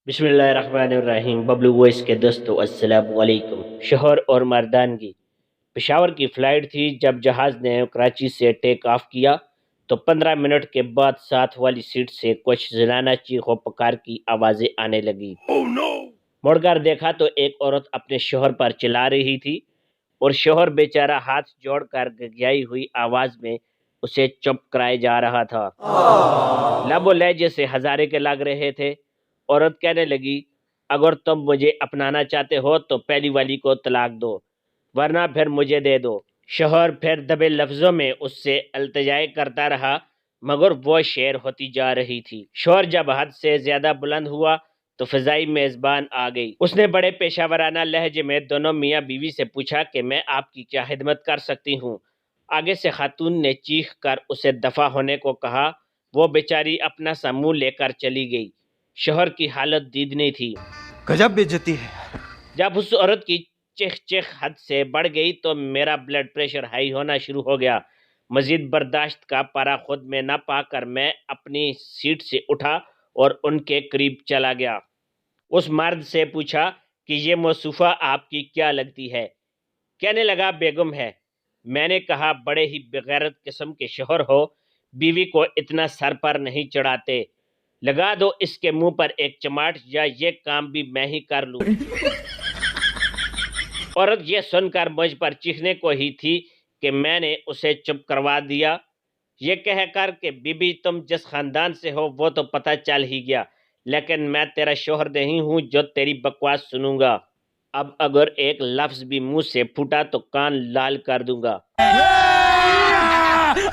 बिस्मिल्लाहिर्रहमानिर्रहीम। बबलू वॉइस के दोस्तों अस्सलाम वालेकुम। शोहर और मर्दानगी। पेशावर की फ़्लाइट थी। जब जहाज़ ने कराची से टेक ऑफ किया तो 15 मिनट के बाद साथ वाली सीट से कुछ ज़नाना चीखों पुकार की आवाज़ें आने लगी। मुड़कर देखा तो एक औरत अपने शोहर पर चिल्ला रही थी और शोहर बेचारा हाथ जोड़कर गगयाई हुई आवाज़ में उसे चुप कराए जा रहा था। लबो लहजे से हजारे के लग रहे थे। औरत कहने लगी, अगर तुम मुझे अपनाना चाहते हो तो पहली वाली को तलाक दो, वरना फिर मुझे दे दो। शोहर फिर दबे लफ्जों में उससे अल्तजाए करता रहा, मगर वो शेर होती जा रही थी। शोहर जब हद से ज्यादा बुलंद हुआ तो फिजाई मेजबान आ गई। उसने बड़े पेशावराना लहजे में दोनों मियाँ बीवी से पूछा कि मैं आपकी क्या खिदमत कर सकती हूँ। आगे से खातून ने चीख कर उसे दफा होने को कहा। वो बेचारी अपना सा मुंह लेकर चली गई। शोहर की हालत दीदनी थी। गजब बेइज्जती है। जब उस औरत की चीख चीख हद से बढ़ गई तो मेरा ब्लड प्रेशर हाई होना शुरू हो गया। मजीद बर्दाश्त का पारा खुद में न पाकर मैं अपनी सीट से उठा और उनके करीब चला गया। उस मर्द से पूछा कि ये मौसूफा आपकी क्या लगती है। कहने लगा, बेगम है। मैंने कहा, बड़े ही बेगैरत किस्म के शोहर हो, बीवी को इतना सर पर नहीं चढ़ाते। लगा दो इसके मुंह पर एक चमाट, या ये काम भी मैं ही कर लूं। औरत ये सुनकर मुझ पर चीखने को ही थी कि मैंने उसे चुप करवा दिया। ये कहकर कि बीबी तुम जिस खानदान से हो वो तो पता चल ही गया, लेकिन मैं तेरा शोहर नहीं हूं जो तेरी बकवास सुनूंगा। अब अगर एक लफ्ज भी मुंह से फूटा तो कान लाल कर दूंगा।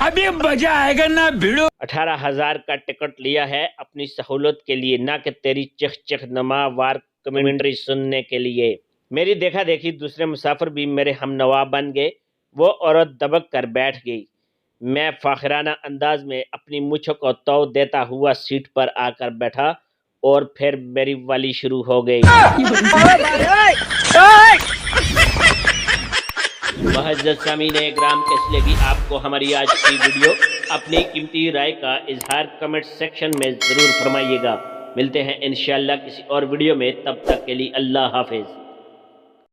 अभी मजा आएगा ना भिड़ो। 18,000 का टिकट लिया है अपनी सहूलत के लिए, ना कि तेरी चिख चिख नमा वार कमेंट्री सुनने के लिए। मेरी देखा देखी दूसरे मुसाफिर भी मेरे हम नवा बन गए। वो औरत दबक कर बैठ गई। मैं फाखराना अंदाज में अपनी मुछों को तौ देता हुआ सीट पर आकर बैठा और फिर मेरी वाली शुरू हो गई। मुअज़्ज़ज़ सामीन इकराम, कैसी लगी आपको हमारी आज की वीडियो? अपनी कीमती राय का इजहार कमेंट सेक्शन में ज़रूर फरमाइएगा। मिलते हैं इंशाअल्लाह किसी और वीडियो में, तब तक के लिए अल्लाह हाफिज़।